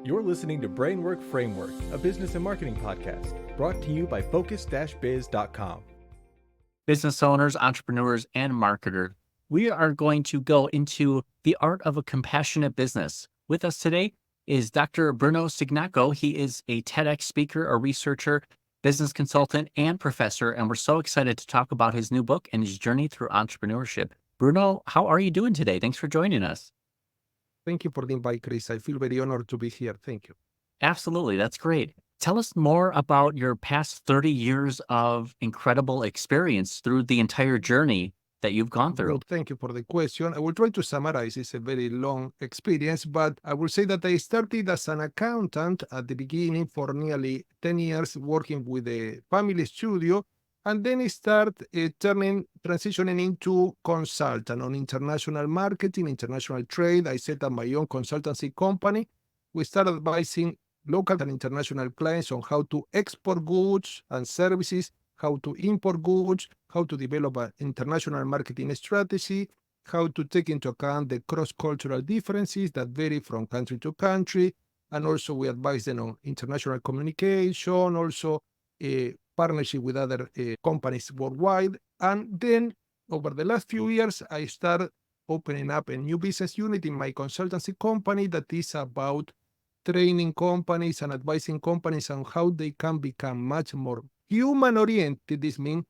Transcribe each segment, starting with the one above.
You're listening to Brainwork Framework, a business and marketing podcast brought to you by focus-biz.com. Business owners, entrepreneurs, and marketers, we are going to go into the art of a compassionate business. With us today is Dr. Bruno Cignacco. He is a TEDx speaker, a researcher, business consultant, and professor, and we're so excited to talk about his new book and his journey through entrepreneurship. Bruno, how are you doing today? Thanks for joining us. Thank you for the invite, Chris. I feel very honored to be here. Thank you. Absolutely. That's great. Tell us more about your past 30 years of incredible experience through the entire journey that you've gone through. Well, thank you for the question. I will try to summarize. It's a very long experience, but I will say that I started as an accountant at the beginning for nearly 10 years working with a family studio, and then I transitioning into consultant on international marketing, international trade. I set up my own consultancy company. We started advising local and international clients on how to export goods and services, how to import goods, how to develop an international marketing strategy, how to take into account the cross-cultural differences that vary from country to country. And also we advise them on international communication, also a partnership with other companies worldwide. And then over the last few years, I started opening up a new business unit in my consultancy company that is about training companies and advising companies on how they can become much more human-oriented. This means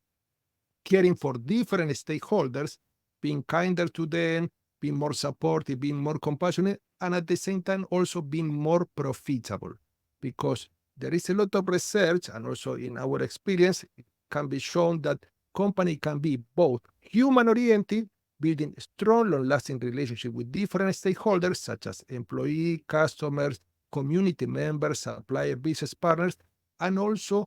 caring for different stakeholders, being kinder to them, being more supportive, being more compassionate, and at the same time also being more profitable. Because there is a lot of research, and also in our experience, it can be shown that company can be both human-oriented, building strong, long-lasting relationship with different stakeholders, such as employee, customers, community members, supplier, business partners, and also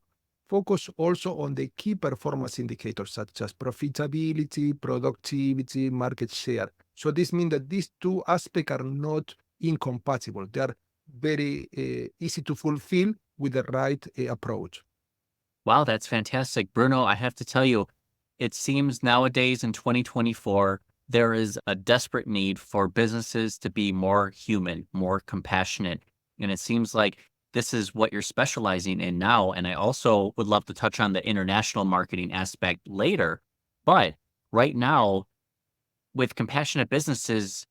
focus also on the key performance indicators such as profitability, productivity, market share. So this means that these two aspects are not incompatible. They are very easy to fulfill with the right approach. Wow, that's fantastic. Bruno, I have to tell you, it seems nowadays in 2024, there is a desperate need for businesses to be more human, more compassionate. And it seems like this is what you're specializing in now. And I also would love to touch on the international marketing aspect later. But right now, with compassionate businesses,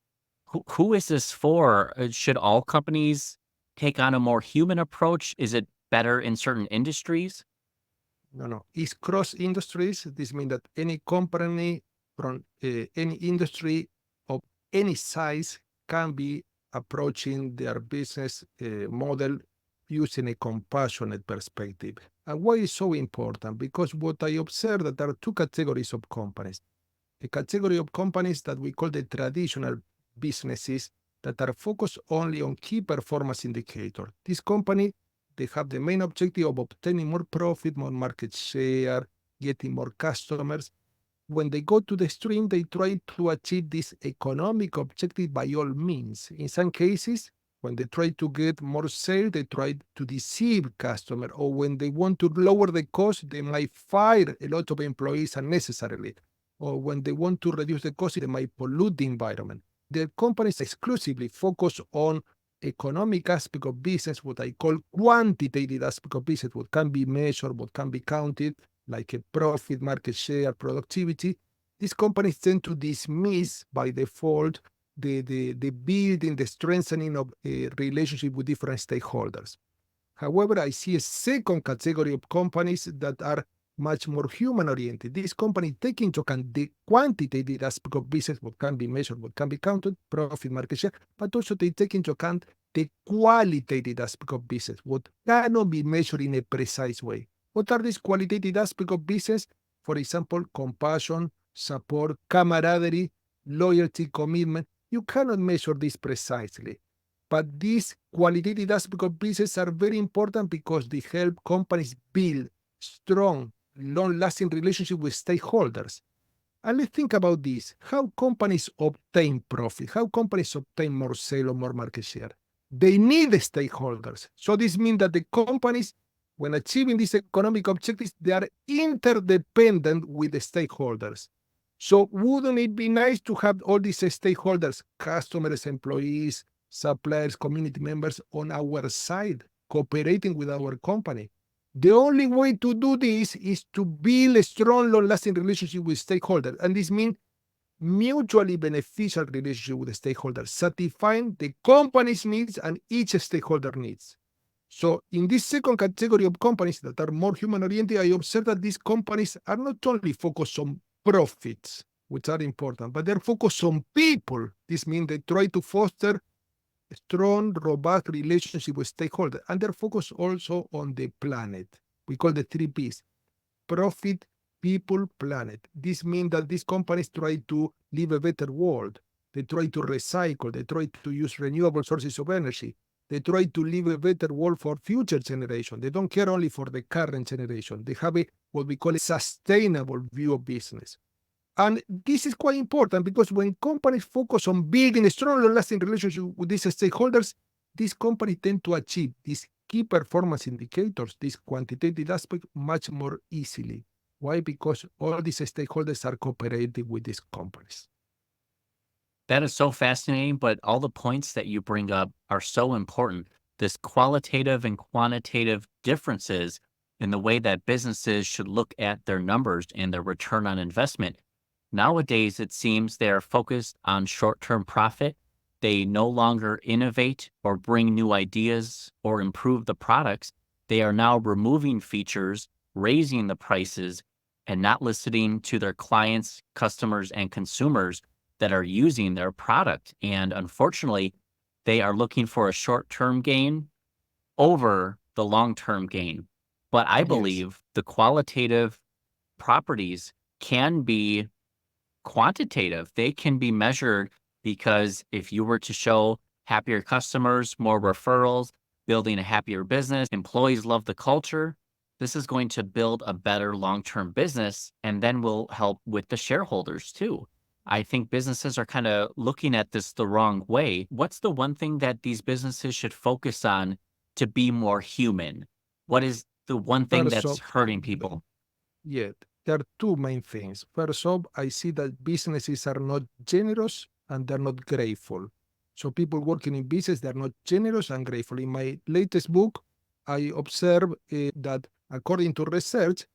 who is this for? Should all companies take on a more human approach? Is it better in certain industries? No. It's cross industries. This means that any company from any industry of any size can be approaching their business model using a compassionate perspective. And why is so important? Because what I observed that there are two categories of companies. A category of companies that we call the traditional businesses that are focused only on key performance indicators. This company, they have the main objective of obtaining more profit, more market share, getting more customers. When they go to the stream, they try to achieve this economic objective by all means. In some cases, when they try to get more sales, they try to deceive customers, or when they want to lower the cost, they might fire a lot of employees unnecessarily. Or when they want to reduce the cost, they might pollute the environment. The companies exclusively focus on economic aspect of business, what I call quantitative aspect of business, what can be measured, what can be counted, like a profit, market share, productivity. These companies tend to dismiss by default the building, the strengthening of a relationship with different stakeholders. However, I see a second category of companies that are much more human-oriented. These companies take into account the quantitative aspect of business, what can be measured, what can be counted, profit, market share, but also they take into account the qualitative aspect of business, what cannot be measured in a precise way. What are these qualitative aspects of business? For example, compassion, support, camaraderie, loyalty, commitment. You cannot measure this precisely. But these qualitative aspects of business are very important because they help companies build strong, long-lasting relationship with stakeholders. And let's think about this. How companies obtain profit? How companies obtain more sale or more market share? They need the stakeholders. So this means that the companies, when achieving these economic objectives, they are interdependent with the stakeholders. So wouldn't it be nice to have all these stakeholders, customers, employees, suppliers, community members on our side, cooperating with our company. The only way to do this is to build a strong, long-lasting relationship with stakeholders. And this means mutually beneficial relationship with the stakeholders, satisfying the company's needs and each stakeholder needs. So in this second category of companies that are more human-oriented, I observe that these companies are not only focused on profits, which are important, but they're focused on people. This means they try to foster a strong, robust relationship with stakeholders, and they're focused also on the planet. We call the 3 Ps: profit, people, planet. This means that these companies try to live a better world. They try to recycle. They try to use renewable sources of energy. They try to live a better world for future generation. They don't care only for the current generation. They have what we call a sustainable view of business. And this is quite important because when companies focus on building a strong and lasting relationship with these stakeholders, these companies tend to achieve these key performance indicators, these quantitative aspects, much more easily. Why? Because all these stakeholders are cooperating with these companies. That is so fascinating, but all the points that you bring up are so important. This qualitative and quantitative differences in the way that businesses should look at their numbers and their return on investment. Nowadays, it seems they are focused on short-term profit. They no longer innovate or bring new ideas or improve the products. They are now removing features, raising the prices, and not listening to their clients, customers, and consumers that are using their product. And unfortunately, they are looking for a short-term gain over the long-term gain. But I believe the qualitative properties can be quantitative. They can be measured because if you were to show happier customers, more referrals, building a happier business, employees love the culture, this is going to build a better long-term business and then will help with the shareholders too. I think businesses are kind of looking at this the wrong way. What's the one thing that these businesses should focus on to be more human? What is the one thing that's hurting people? Yeah, there are 2 main things. First off, I see that businesses are not generous and they're not grateful. So people working in business, they're not generous and grateful. In my latest book, I observe that according to research,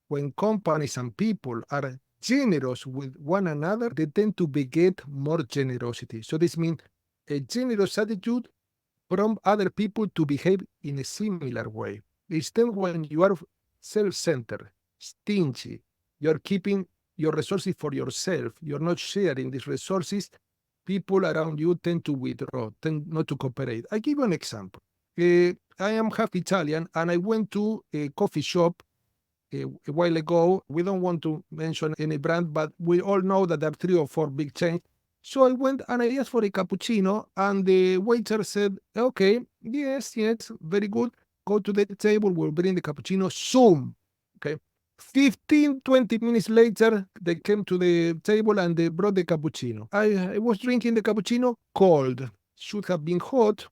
when companies and people are generous with one another, they tend to beget more generosity. So this means a generous attitude prompt other people to behave in a similar way. Instead, when you are self-centered, stingy, you're keeping your resources for yourself, you're not sharing these resources, people around you tend to withdraw, tend not to cooperate. I give you an example. I am half Italian, and I went to a coffee shop a while ago. We don't want to mention any brand, but we all know that there are 3 or 4 big chains. So I went and I asked for a cappuccino, and the waiter said, okay, yes, very good. Go to the table, we'll bring the cappuccino soon. Okay. 15, 20 minutes later, they came to the table and they brought the cappuccino. I was drinking the cappuccino cold. Should have been hot.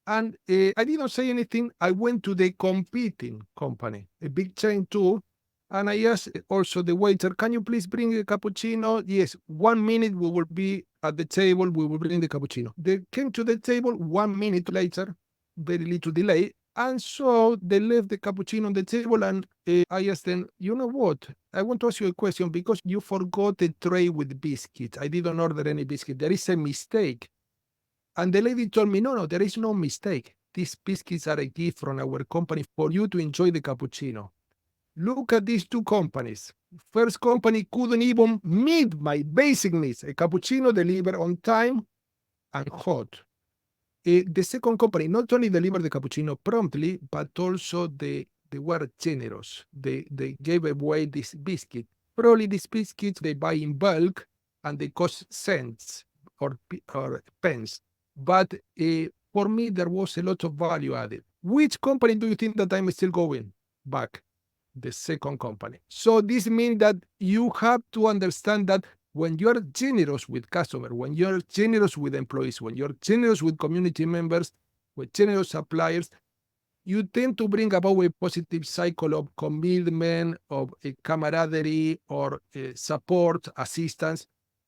And I didn't say anything. I went to the competing company, a big chain too. And I asked also the waiter, can you please bring a cappuccino? Yes, 1 minute we will be at the table. We will bring the cappuccino. They came to the table 1 minute later, very little delay. And so they left the cappuccino on the table, and I asked them, you know what? I want to ask you a question because you forgot a tray with biscuits. I didn't order any biscuit. There is a mistake. And the lady told me, no, there is no mistake. These biscuits are a gift from our company for you to enjoy the cappuccino. Look at these 2 companies. First company couldn't even meet my basic needs. A cappuccino delivered on time and hot. The second company not only delivered the cappuccino promptly, but also they were generous. They gave away this biscuit. Probably these biscuits they buy in bulk and they cost cents or pence. But for me, there was a lot of value added. Which company do you think that I'm still going back? The second company. So this means that you have to understand that when you're generous with customers, when you're generous with employees, when you're generous with community members, with generous suppliers, you tend to bring about a positive cycle of commitment, of camaraderie, or support, assistance,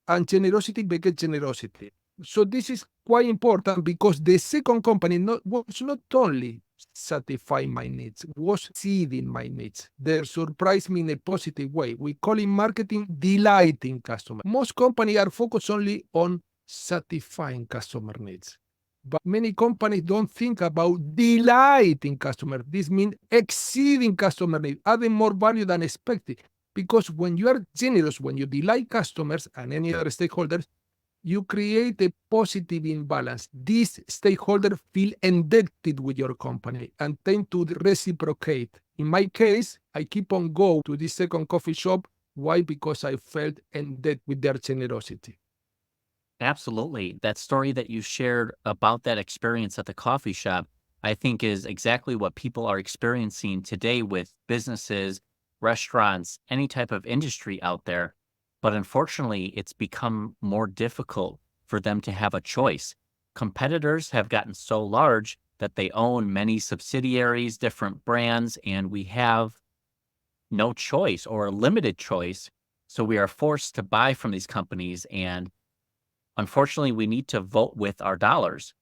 and generosity begets generosity. So this is quite important because the second company was not only satisfying my needs, was exceeding my needs. They surprised me in a positive way. We call in marketing delighting customer. Most companies are focused only on satisfying customer needs. But many companies don't think about delighting customer. This means exceeding customer needs, adding more value than expected. Because when you are generous, when you delight customers and any other stakeholders, you create a positive imbalance. These stakeholders feel indebted with your company and tend to reciprocate. In my case, I keep on going to this second coffee shop. Why? Because I felt indebted with their generosity. Absolutely. That story that you shared about that experience at the coffee shop, I think is exactly what people are experiencing today with businesses, restaurants, any type of industry out there. But unfortunately, it's become more difficult for them to have a choice. Competitors have gotten so large that they own many subsidiaries, different brands, and we have no choice or a limited choice. So we are forced to buy from these companies, and unfortunately, we need to vote with our dollars.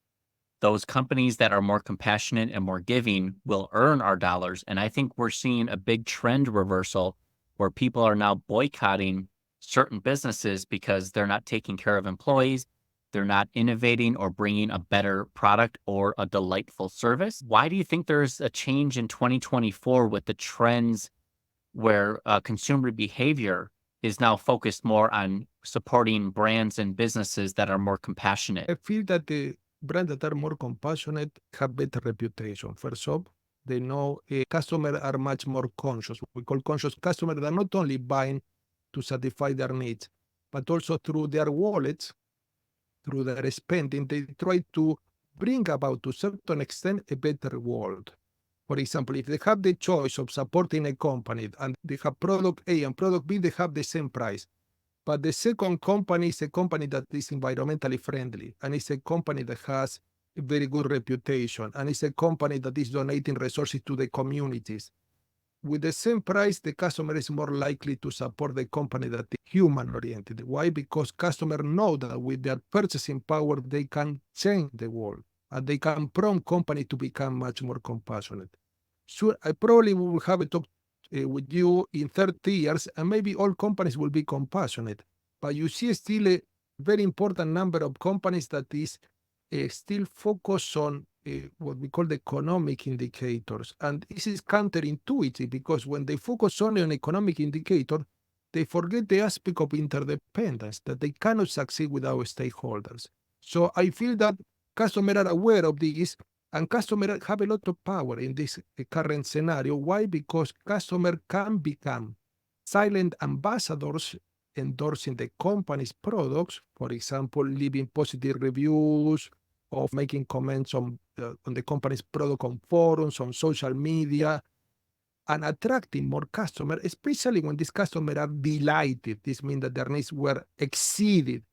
Those companies that are more compassionate and more giving will earn our dollars. And I think we're seeing a big trend reversal where people are now boycotting certain businesses because they're not taking care of employees. They're not innovating or bringing a better product or a delightful service. Why do you think there's a change in 2024 with the trends where consumer behavior is now focused more on supporting brands and businesses that are more compassionate? I feel that the brands that are more compassionate have better reputation. First off, they know customers are much more conscious. We call conscious customers that are not only buying to satisfy their needs, but also through their wallets, through their spending, they try to bring about to a certain extent a better world. For example, if they have the choice of supporting a company and they have product A and product B, they have the same price. But the second company is a company that is environmentally friendly, and it's a company that has a very good reputation, and it's a company that is donating resources to the communities. With the same price, the customer is more likely to support the company that is human-oriented. Why? Because customers know that with their purchasing power, they can change the world, and they can prompt company to become much more compassionate. So I probably will have a talk with you in 30 years, and maybe all companies will be compassionate. But you see still a very important number of companies that is still focused on what we call the economic indicators. And this is counterintuitive because when they focus only on economic indicator, they forget the aspect of interdependence, that they cannot succeed without stakeholders. So I feel that customers are aware of this, and customers have a lot of power in this current scenario. Why? Because customers can become silent ambassadors endorsing the company's products, for example, leaving positive reviews, of making comments on the company's product on forums, on social media, and attracting more customers, especially when these customers are delighted. This means that their needs were exceeded.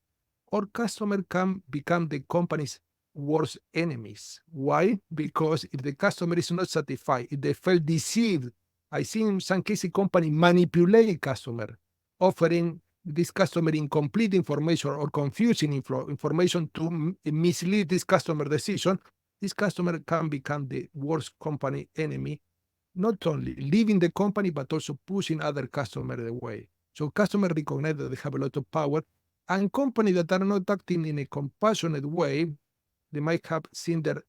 Or customers can become the company's worst enemies. Why? Because if the customer is not satisfied, if they felt deceived, I see in some cases company manipulate customer, offering this customer incomplete information or confusing information to mislead this customer decision. This customer can become the worst company enemy, not only leaving the company, but also pushing other customers away. So customers recognize that they have a lot of power, and companies that are not acting in a compassionate way, they might have seen their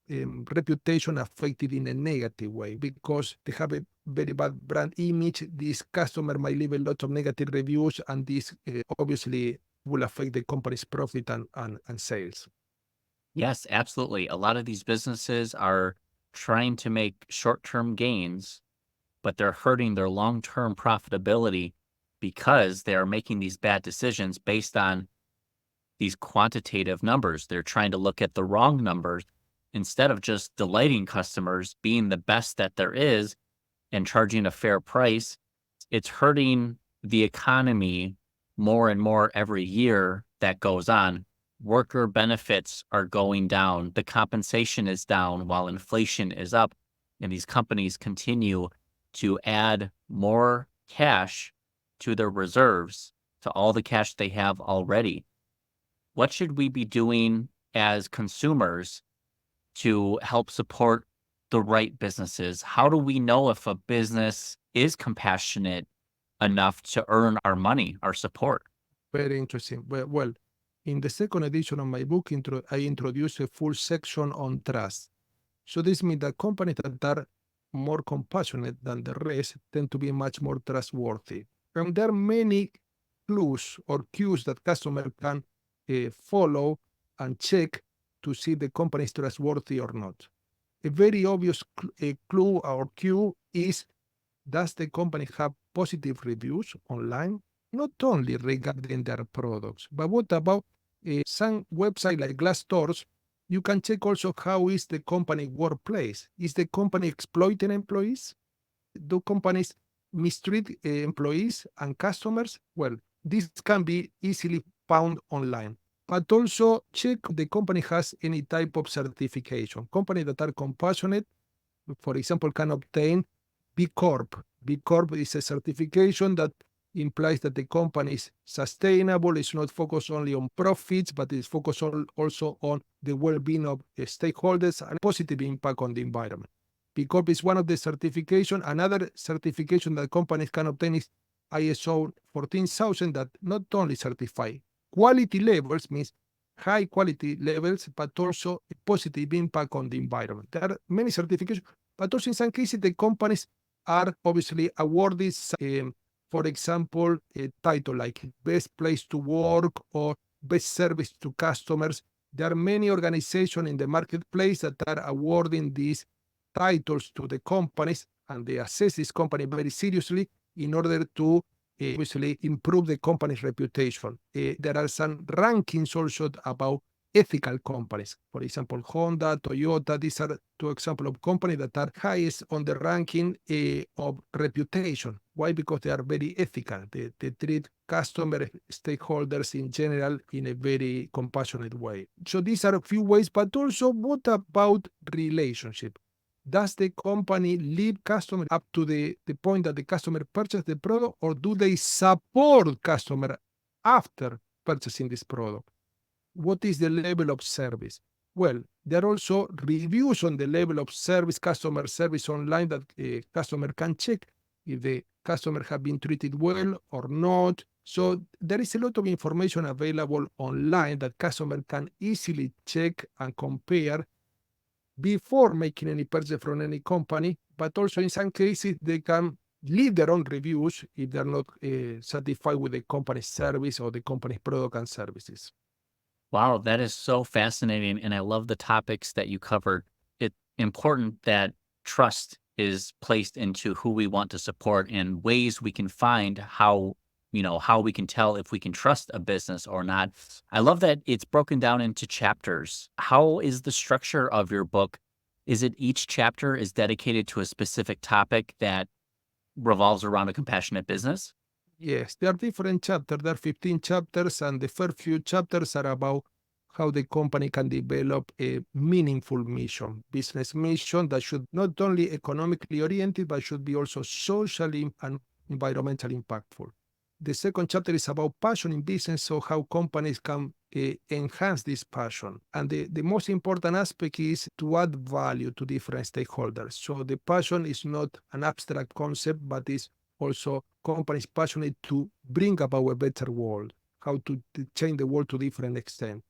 reputation affected in a negative way because they have a very bad brand image. This customer might leave a lot of negative reviews, and this obviously will affect the company's profit and sales. Yes, absolutely. A lot of these businesses are trying to make short-term gains, but they're hurting their long-term profitability because they are making these bad decisions based on these quantitative numbers. They're trying to look at the wrong numbers instead of just delighting customers, being the best that there is, and charging a fair price. It's hurting the economy more and more every year that goes on. Worker benefits are going down. The compensation is down while inflation is up. And these companies continue to add more cash to their reserves, to all the cash they have already. What should we be doing as consumers to help support the right businesses? How do we know if a business is compassionate enough to earn our money, our support? Very interesting. Well, in the second edition of my book, I introduce a full section on trust. So this means that companies that are more compassionate than the rest tend to be much more trustworthy. And there are many clues or cues that customer can follow and check to see the company is trustworthy or not. A very obvious clue or cue is, does the company have positive reviews online? Not only regarding their products, but what about some website like Glassdoor? You can check also how is the company workplace. Is the company exploiting employees? Do companies mistreat employees and customers? Well, this can be easily found online. But also check the company has any type of certification. Companies that are compassionate, for example, can obtain B Corp. B Corp is a certification that implies that the company is sustainable, it's not focused only on profits, but is focused also on the well-being of stakeholders and positive impact on the environment. B Corp is one of the certification. Another certification that companies can obtain is ISO 14000 that not only certify quality levels, means high quality levels, but also a positive impact on the environment. There are many certifications, but also in some cases the companies are obviously awarded, for example, a title like Best Place to Work or Best Service to Customers. There are many organizations in the marketplace that are awarding these titles to the companies, and they assess this company very seriously in order to obviously improve the company's reputation. There are some rankings also about ethical companies. For example, Honda, Toyota, these are two examples of companies that are highest on the ranking of reputation. Why? Because they are very ethical. They treat customer stakeholders in general in a very compassionate way. So these are a few ways, but also what about relationship? Does the company lead customer up to the point that the customer purchase the product, or do they support customer after purchasing this product? What is the level of service? Well, there are also reviews on the level of service, customer service online that a customer can check if the customer have been treated well or not. So there is a lot of information available online that customer can easily check and compare before making any purchase from any company, but also in some cases they can leave their own reviews if they're not satisfied with the company's service or the company's product and services. Wow, that is so fascinating. And I love the topics that you covered. It's important that trust is placed into who we want to support and ways we can find how we can tell if we can trust a business or not. I love that it's broken down into chapters. How is the structure of your book? Is it each chapter is dedicated to a specific topic that revolves around a compassionate business? Yes, there are different chapters. There are 15 chapters, and the first few chapters are about how the company can develop a meaningful mission, business mission that should not only economically oriented, but should be also socially and environmentally impactful. The second chapter is about passion in business, so how companies can enhance this passion. And the most important aspect is to add value to different stakeholders. So the passion is not an abstract concept, but is also companies passionate to bring about a better world, how to change the world to different extent.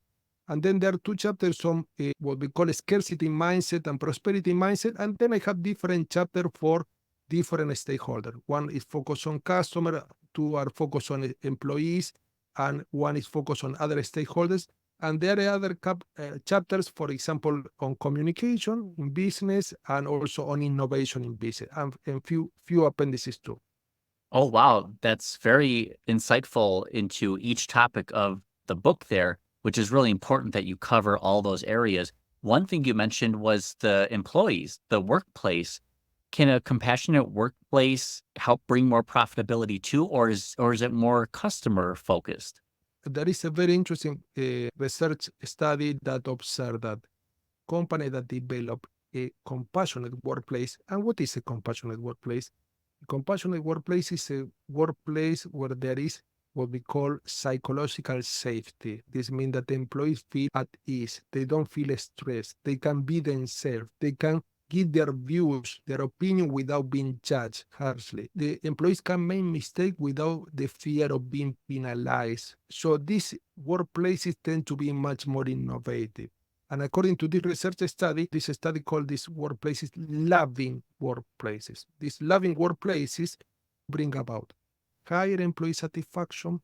And then there are two chapters on what we call a scarcity mindset and prosperity mindset. And then I have different chapters for different stakeholders. One is focused on customer, two are focused on employees, and one is focused on other stakeholders. And there are other chapters, for example, on communication in business and also on innovation in business, and few appendices too. Oh, wow. That's very insightful into each topic of the book there, which is really important that you cover all those areas. One thing you mentioned was the employees, the workplace. Can a compassionate workplace help bring more profitability too, or is it more customer focused? There is a very interesting research study that observed that companies that develop a compassionate workplace, and what is a compassionate workplace? A compassionate workplace is a workplace where there is what we call psychological safety. This means that the employees feel at ease. They don't feel stressed. They can be themselves. They can give their views, their opinion without being judged harshly. The employees can make mistakes without the fear of being penalized. So these workplaces tend to be much more innovative. And according to this research study, this study called these workplaces loving workplaces. These loving workplaces bring about higher employee satisfaction,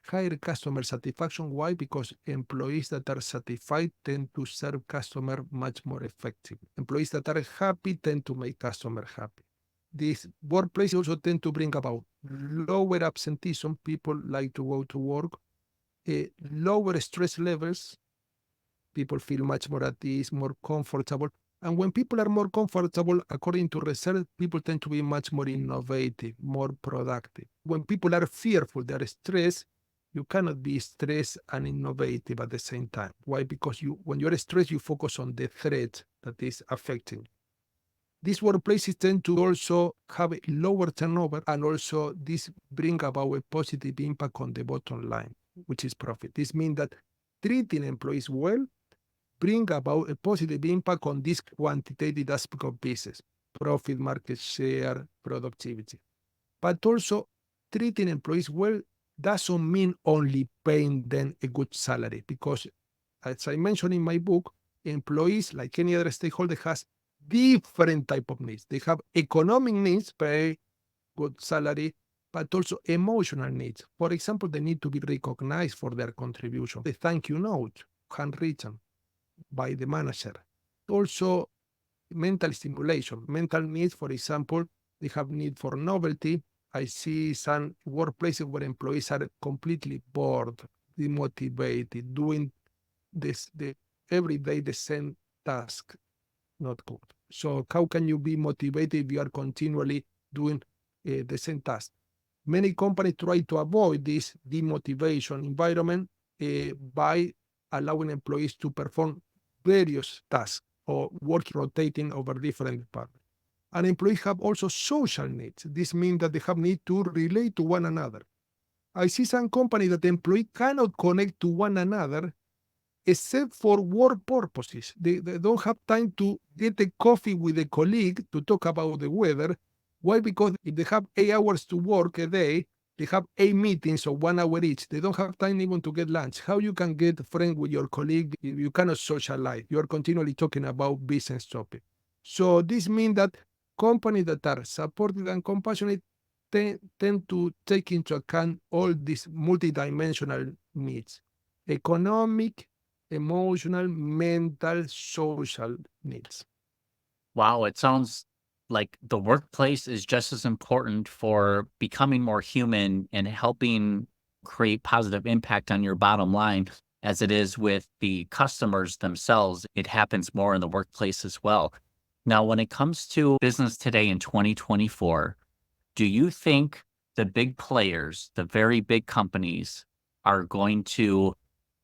higher customer satisfaction. Why? Because employees that are satisfied tend to serve customer much more effectively. Employees that are happy tend to make customer happy. These workplaces also tend to bring about lower absenteeism. People like to go to work, lower stress levels. People feel much more at ease, more comfortable. And when people are more comfortable, according to research, people tend to be much more innovative, more productive. When people are fearful, they are stressed, you cannot be stressed and innovative at the same time. Why? Because when you're stressed, you focus on the threat that is affecting you. These workplaces tend to also have a lower turnover, and also this bring about a positive impact on the bottom line, which is profit. This means that treating employees well bring about a positive impact on this quantitative aspect of business: profit, market share, productivity. But also, treating employees well doesn't mean only paying them a good salary, because, as I mentioned in my book, employees, like any other stakeholder, has different type of needs. They have economic needs, pay, good salary, but also emotional needs. For example, they need to be recognized for their contribution. The thank you note, handwritten by the manager. Also, mental stimulation, mental needs. For example, they have need for novelty. I see some workplaces where employees are completely bored, demotivated, doing every day the same task. Not good. So how can you be motivated if you are continually doing the same task? Many companies try to avoid this demotivation environment by allowing employees to perform various tasks or work rotating over different departments. And employees have also social needs. This means that they have need to relate to one another. I see some companies that the employee cannot connect to one another except for work purposes. They don't have time to get a coffee with a colleague to talk about the weather. Why? Because if they have 8 hours to work a day, they have 8 meetings of 1 hour each. They don't have time even to get lunch. How you can get friends with your colleague if you cannot socialize? You are continually talking about business topic. So this means that companies that are supportive and compassionate tend to take into account all these multidimensional needs: economic, emotional, mental, social needs. Wow, it sounds like the workplace is just as important for becoming more human and helping create positive impact on your bottom line as it is with the customers themselves. It happens more in the workplace as well. Now, when it comes to business today in 2024, do you think the big players, the very big companies, are going to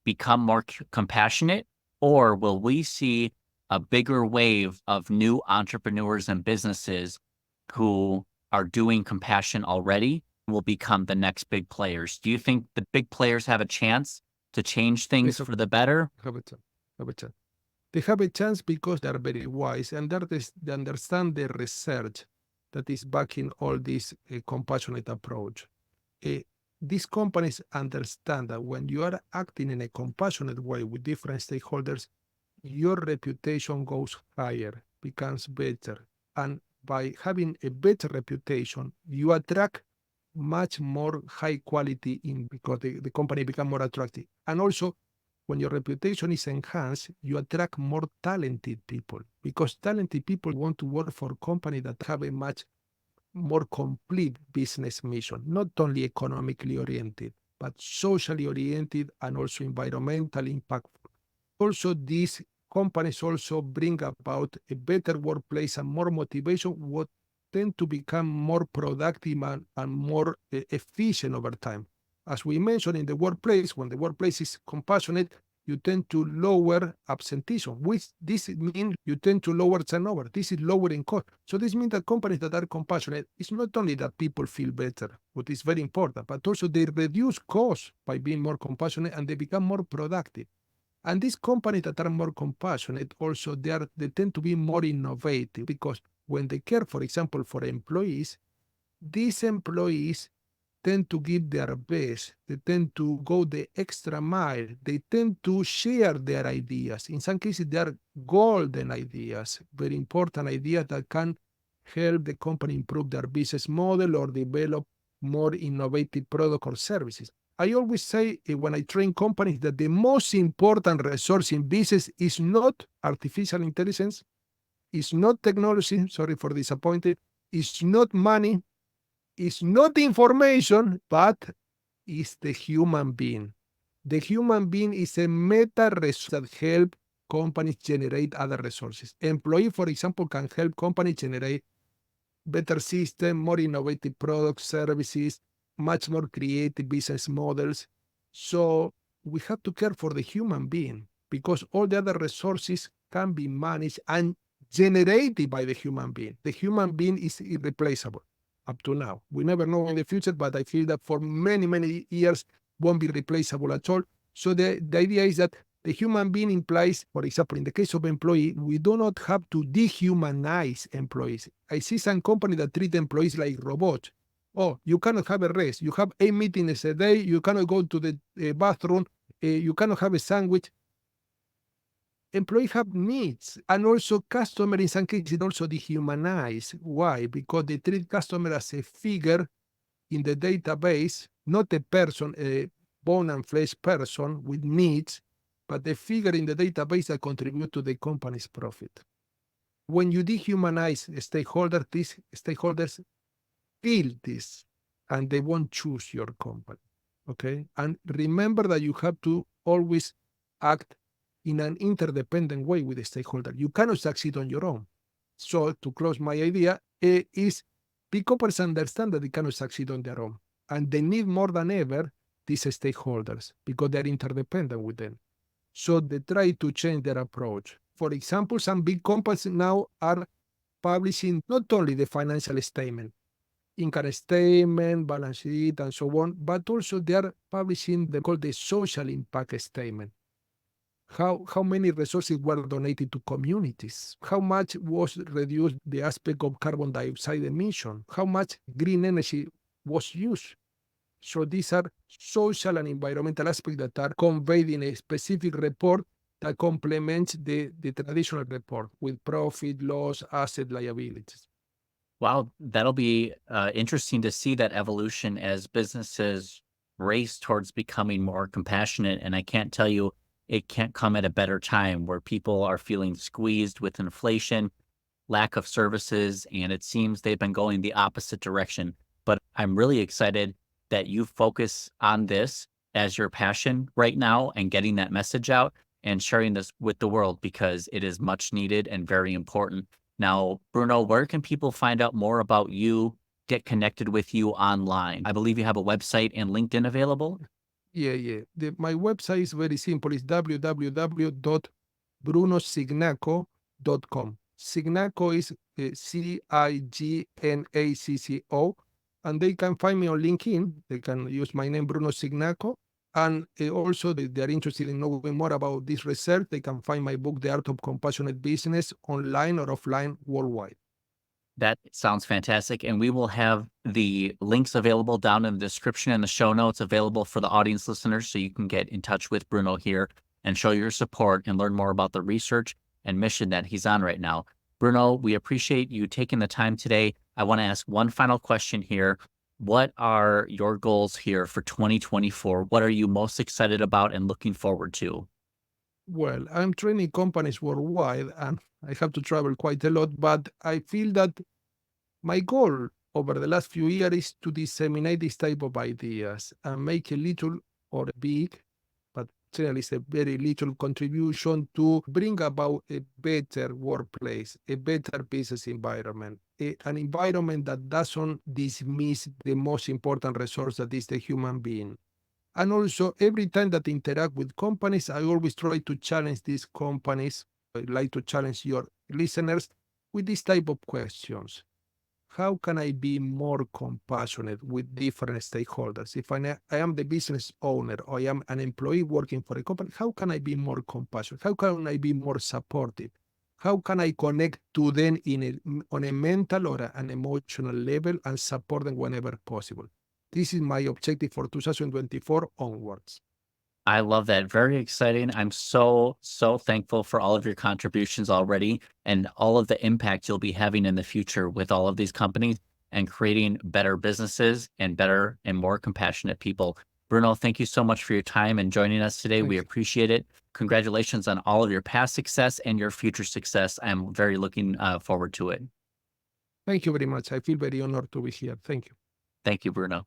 become more compassionate, or will we see a bigger wave of new entrepreneurs and businesses who are doing compassion already will become the next big players? Do you think the big players have a chance to change things for the better? Have a chance. Have a chance. They have a chance because they are very wise, and they understand the research that is backing all this compassionate approach. These companies understand that when you are acting in a compassionate way with different stakeholders, your reputation goes higher, becomes better. And by having a better reputation, you attract much more high quality in, because the company become more attractive. And also, when your reputation is enhanced, you attract more talented people, because talented people want to work for companies that have a much more complete business mission, not only economically oriented, but socially oriented and also environmentally impactful. Also, these companies also bring about a better workplace and more motivation, what tend to become more productive and more efficient over time. As we mentioned in the workplace, when the workplace is compassionate, you tend to lower absenteeism, which this means you tend to lower turnover. This is lowering cost. So this means that companies that are compassionate, it's not only that people feel better, what is very important, but also they reduce costs by being more compassionate and they become more productive. And these companies that are more compassionate also, they tend to be more innovative because when they care, for example, for employees, these employees tend to give their best. They tend to go the extra mile. They tend to share their ideas. In some cases, they are golden ideas, very important ideas that can help the company improve their business model or develop more innovative product or services. I always say when I train companies that the most important resource in business is not artificial intelligence, is not technology, sorry for disappointing, it's not money, it's not information, but it's the human being. The human being is a meta resource that help companies generate other resources. Employee, for example, can help companies generate better system, more innovative products, services, much more creative business models. So we have to care for the human being because all the other resources can be managed and generated by the human being. The human being is irreplaceable up to now. We never know in the future, but I feel that for many, many years won't be replaceable at all. So the idea is that the human being implies, for example, in the case of employee, we do not have to dehumanize employees. I see some companies that treat employees like robots. Oh, you cannot have a rest. You have 8 meetings a day. You cannot go to the bathroom. You cannot have a sandwich. Employees have needs. And also customer in some cases also dehumanize. Why? Because they treat customer as a figure in the database, not a person, a bone and flesh person with needs, but the figure in the database that contribute to the company's profit. When you dehumanize a stakeholder, these stakeholders feel this and they won't choose your company. Okay? And remember that you have to always act in an interdependent way with the stakeholder. You cannot succeed on your own. So to close my idea is big companies understand that they cannot succeed on their own. And they need more than ever these stakeholders because they're interdependent with them. So they try to change their approach. For example, some big companies now are publishing not only the financial statement, income statement, balance sheet, and so on, but also they are publishing called the social impact statement. How many resources were donated to communities? How much was reduced the aspect of carbon dioxide emission? How much green energy was used? So these are social and environmental aspects that are conveyed in a specific report that complements the traditional report with profit, loss, asset, liabilities. Wow, that'll be interesting to see that evolution as businesses race towards becoming more compassionate. And I can't tell you, it can't come at a better time where people are feeling squeezed with inflation, lack of services, and it seems they've been going the opposite direction. But I'm really excited that you focus on this as your passion right now and getting that message out and sharing this with the world because it is much needed and very important. Now, Bruno, where can people find out more about you, get connected with you online? I believe you have a website and LinkedIn available. Yeah. My website is very simple. It's www.brunocignacco.com. Cignacco is Cignacco, and they can find me on LinkedIn. They can use my name, Bruno Cignacco. And also, they are interested in knowing more about this research. They can find my book, The Art of Compassionate Business, online or offline worldwide. That sounds fantastic. And we will have the links available down in the description and the show notes available for the audience listeners so you can get in touch with Bruno here and show your support and learn more about the research and mission that he's on right now. Bruno, we appreciate you taking the time today. I want to ask one final question here. What are your goals here for 2024? What are you most excited about and looking forward to? Well, I'm training companies worldwide and I have to travel quite a lot, but I feel that my goal over the last few years is to disseminate this type of ideas and make a little or big, but generally it's a very little contribution to bring about a better workplace, a better business environment, an environment that doesn't dismiss the most important resource that is the human being. And also, every time that I interact with companies, I always try to challenge these companies. I like to challenge your listeners with this type of questions. How can I be more compassionate with different stakeholders? If I am the business owner or I am an employee working for a company, how can I be more compassionate? How can I be more supportive? How can I connect to them on a mental or an emotional level and support them whenever possible? This is my objective for 2024 onwards. I love that. Very exciting. I'm so thankful for all of your contributions already and all of the impact you'll be having in the future with all of these companies and creating better businesses and better and more compassionate people. Bruno, thank you so much for your time and joining us today. We Thank you. appreciate it. Congratulations on all of your past success and your future success. I'm very looking forward to it. Thank you very much. I feel very honored to be here. Thank you. Thank you, Bruno.